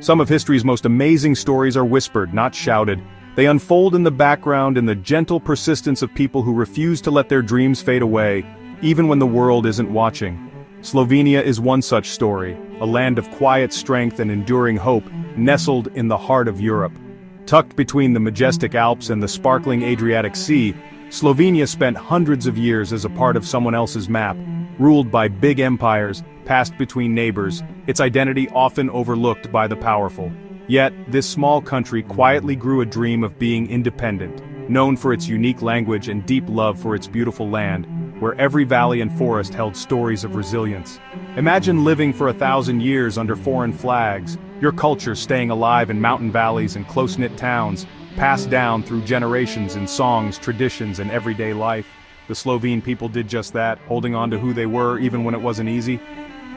Some of history's most amazing stories are whispered, not shouted. They unfold in the background in the gentle persistence of people who refuse to let their dreams fade away, even when the world isn't watching. Slovenia is one such story, a land of quiet strength and enduring hope, nestled in the heart of Europe. Tucked between the majestic Alps and the sparkling Adriatic Sea, Slovenia spent hundreds of years as a part of someone else's map, ruled by big empires, passed between neighbors, its identity often overlooked by the powerful. Yet, this small country quietly grew a dream of being independent, known for its unique language and deep love for its beautiful land, where every valley and forest held stories of resilience. Imagine living for 1,000 years under foreign flags, your culture staying alive in mountain valleys and close-knit towns, passed down through generations in songs, traditions, and everyday life. The Slovene people did just that, holding on to who they were even when it wasn't easy.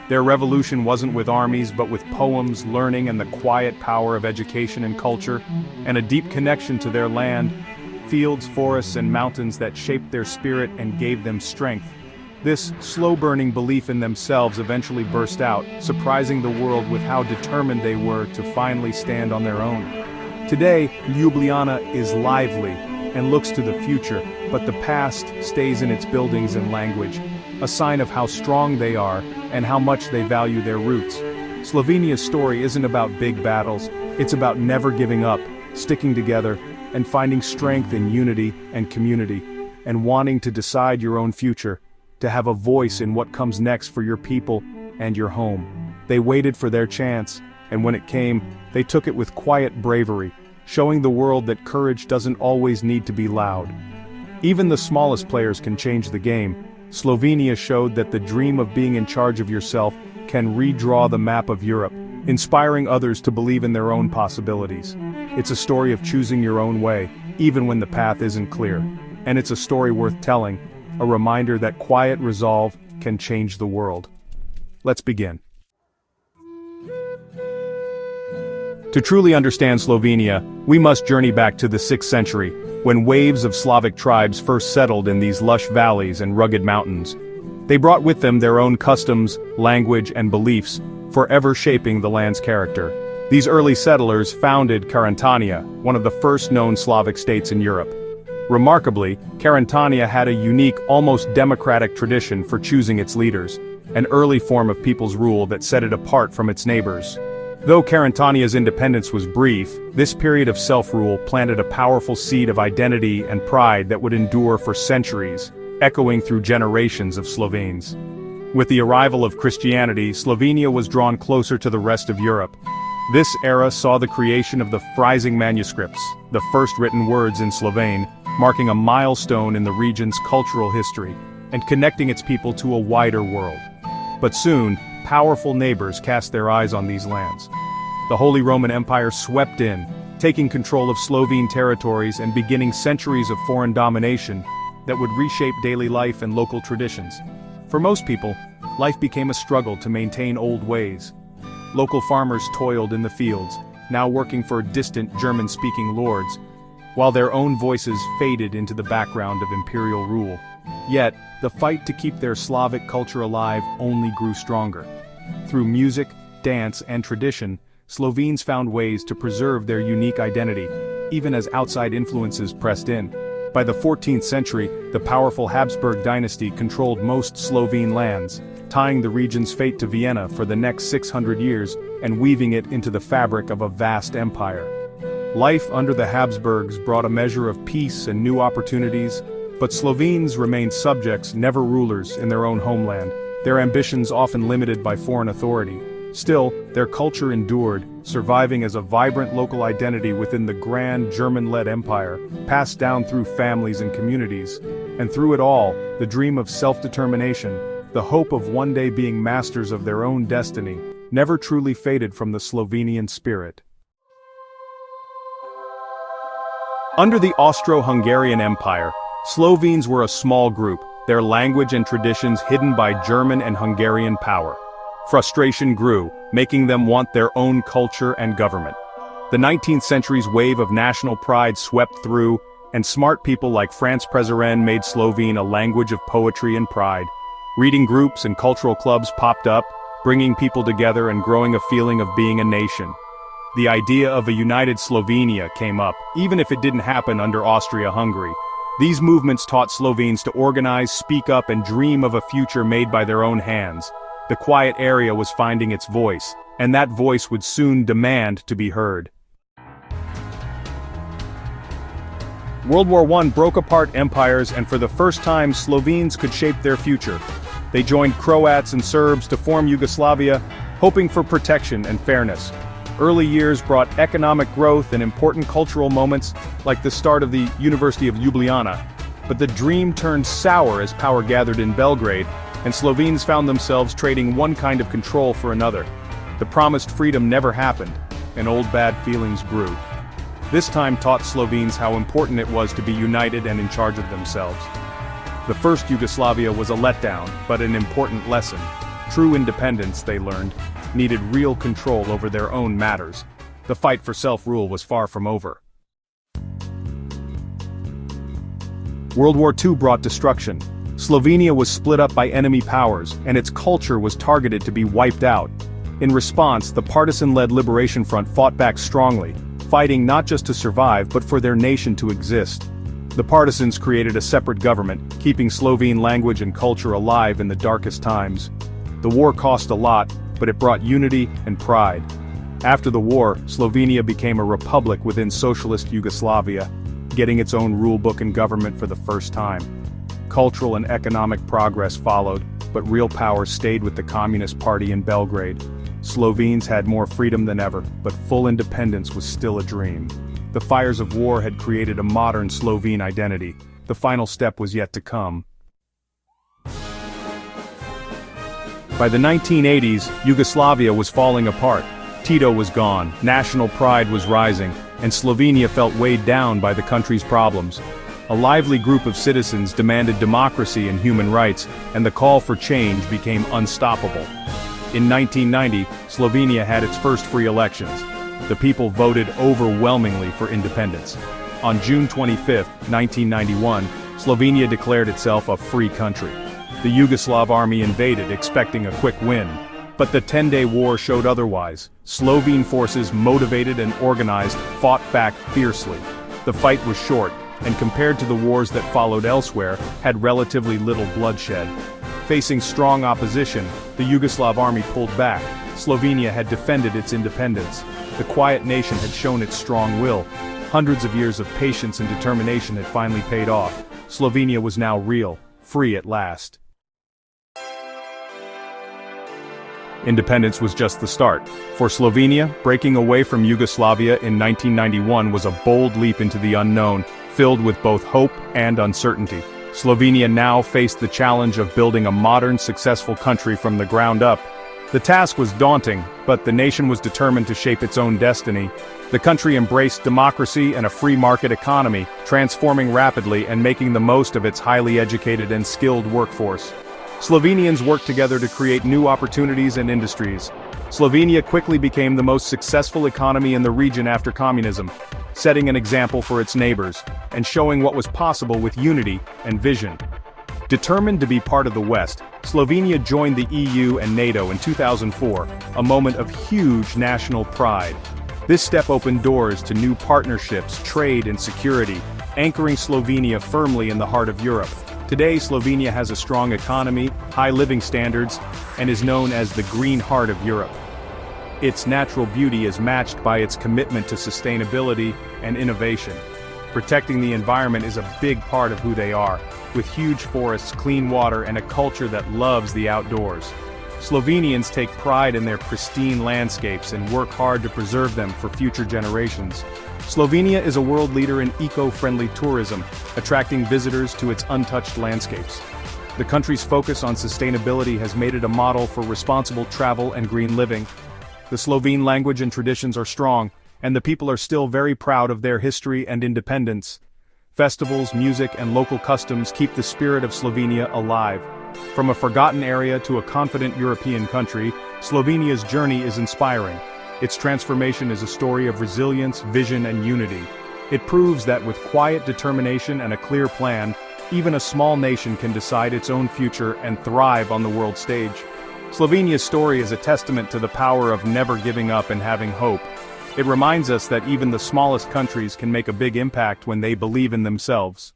Their revolution wasn't with armies but with poems, learning, and the quiet power of education and culture, and a deep connection to their land, fields, forests, and mountains that shaped their spirit and gave them strength. This slow-burning belief in themselves eventually burst out, surprising the world with how determined they were to finally stand on their own. Today, Ljubljana is lively and looks to the future, but the past stays in its buildings and language, a sign of how strong they are and how much they value their roots. Slovenia's story isn't about big battles, it's about never giving up, sticking together, and finding strength in unity and community, and wanting to decide your own future, to have a voice in what comes next for your people and your home. They waited for their chance, and when it came, they took it with quiet bravery, showing the world that courage doesn't always need to be loud. Even the smallest players can change the game. Slovenia showed that the dream of being in charge of yourself can redraw the map of Europe, inspiring others to believe in their own possibilities. It's a story of choosing your own way, even when the path isn't clear. And it's a story worth telling, a reminder that quiet resolve can change the world. Let's begin. To truly understand Slovenia, we must journey back to the 6th century, when waves of Slavic tribes first settled in these lush valleys and rugged mountains. They brought with them their own customs, language, and beliefs, forever shaping the land's character. These early settlers founded Carantania, one of the first known Slavic states in Europe. Remarkably, Carantania had a unique, almost democratic tradition for choosing its leaders, an early form of people's rule that set it apart from its neighbors. Though Carantania's independence was brief, this period of self-rule planted a powerful seed of identity and pride that would endure for centuries, echoing through generations of Slovenes. With the arrival of Christianity, Slovenia was drawn closer to the rest of Europe. This era saw the creation of the Freising manuscripts, the first written words in Slovene, marking a milestone in the region's cultural history, and connecting its people to a wider world. But soon, powerful neighbors cast their eyes on these lands. The Holy Roman Empire swept in, taking control of Slovene territories and beginning centuries of foreign domination that would reshape daily life and local traditions. For most people, life became a struggle to maintain old ways. Local farmers toiled in the fields, now working for distant German-speaking lords, while their own voices faded into the background of imperial rule. Yet, the fight to keep their Slavic culture alive only grew stronger. Through music, dance, and tradition, Slovenes found ways to preserve their unique identity, even as outside influences pressed in. By the 14th century, the powerful Habsburg dynasty controlled most Slovene lands, tying the region's fate to Vienna for the next 600 years and weaving it into the fabric of a vast empire. Life under the Habsburgs brought a measure of peace and new opportunities, but Slovenes remained subjects, never rulers, in their own homeland, their ambitions often limited by foreign authority. Still, their culture endured, surviving as a vibrant local identity within the grand German-led empire, passed down through families and communities. And through it all, the dream of self-determination, the hope of one day being masters of their own destiny, never truly faded from the Slovenian spirit. Under the Austro-Hungarian Empire, Slovenes were a small group, their language and traditions hidden by German and Hungarian power. Frustration grew, making them want their own culture and government. The 19th century's wave of national pride swept through, and smart people like Franz Prešeren made Slovene a language of poetry and pride. Reading groups and cultural clubs popped up, bringing people together and growing a feeling of being a nation. The idea of a united Slovenia came up, even if it didn't happen under Austria-Hungary. These movements taught Slovenes to organize, speak up, and dream of a future made by their own hands. The quiet area was finding its voice, and that voice would soon demand to be heard. World War I broke apart empires, and for the first time Slovenes could shape their future. They joined Croats and Serbs to form Yugoslavia, hoping for protection and fairness. Early years brought economic growth and important cultural moments, like the start of the University of Ljubljana. But the dream turned sour as power gathered in Belgrade, and Slovenes found themselves trading one kind of control for another. The promised freedom never happened, and old bad feelings grew. This time taught Slovenes how important it was to be united and in charge of themselves. The first Yugoslavia was a letdown, but an important lesson. True independence, they learned, needed real control over their own matters. The fight for self-rule was far from over. World War II brought destruction. Slovenia was split up by enemy powers, and its culture was targeted to be wiped out. In response, the partisan-led Liberation Front fought back strongly, fighting not just to survive but for their nation to exist. The partisans created a separate government, keeping Slovene language and culture alive in the darkest times. The war cost a lot, but it brought unity and pride. After the war, Slovenia became a republic within socialist Yugoslavia, getting its own rulebook and government for the first time. Cultural and economic progress followed, but real power stayed with the Communist Party in Belgrade. Slovenes had more freedom than ever, but full independence was still a dream. The fires of war had created a modern Slovene identity. The final step was yet to come. By the 1980s, Yugoslavia was falling apart. Tito was gone, national pride was rising, and Slovenia felt weighed down by the country's problems. A lively group of citizens demanded democracy and human rights, and the call for change became unstoppable. In 1990, Slovenia had its first free elections. The people voted overwhelmingly for independence. On June 25, 1991, Slovenia declared itself a free country. The Yugoslav army invaded, expecting a quick win. But the 10-day war showed otherwise. Slovene forces, motivated and organized, fought back fiercely. The fight was short, and compared to the wars that followed elsewhere, had relatively little bloodshed. Facing strong opposition, the Yugoslav army pulled back. Slovenia had defended its independence. The quiet nation had shown its strong will. Hundreds of years of patience and determination had finally paid off. Slovenia was now real, free at last. Independence was just the start. For Slovenia, breaking away from Yugoslavia in 1991 was a bold leap into the unknown, filled with both hope and uncertainty. Slovenia now faced the challenge of building a modern, successful country from the ground up. The task was daunting, but the nation was determined to shape its own destiny. The country embraced democracy and a free market economy, transforming rapidly and making the most of its highly educated and skilled workforce. Slovenians worked together to create new opportunities and industries. Slovenia quickly became the most successful economy in the region after communism, setting an example for its neighbors, and showing what was possible with unity and vision. Determined to be part of the West, Slovenia joined the EU and NATO in 2004, a moment of huge national pride. This step opened doors to new partnerships, trade and security, anchoring Slovenia firmly in the heart of Europe. Today, Slovenia has a strong economy, high living standards, and is known as the green heart of Europe. Its natural beauty is matched by its commitment to sustainability and innovation. Protecting the environment is a big part of who they are, with huge forests, clean water, and a culture that loves the outdoors. Slovenians take pride in their pristine landscapes and work hard to preserve them for future generations. Slovenia is a world leader in eco-friendly tourism, attracting visitors to its untouched landscapes. The country's focus on sustainability has made it a model for responsible travel and green living. The Slovene language and traditions are strong, and the people are still very proud of their history and independence. Festivals, music, and local customs keep the spirit of Slovenia alive. From a forgotten area to a confident European country, Slovenia's journey is inspiring. Its transformation is a story of resilience, vision, and unity. It proves that with quiet determination and a clear plan, even a small nation can decide its own future and thrive on the world stage. Slovenia's story is a testament to the power of never giving up and having hope. It reminds us that even the smallest countries can make a big impact when they believe in themselves.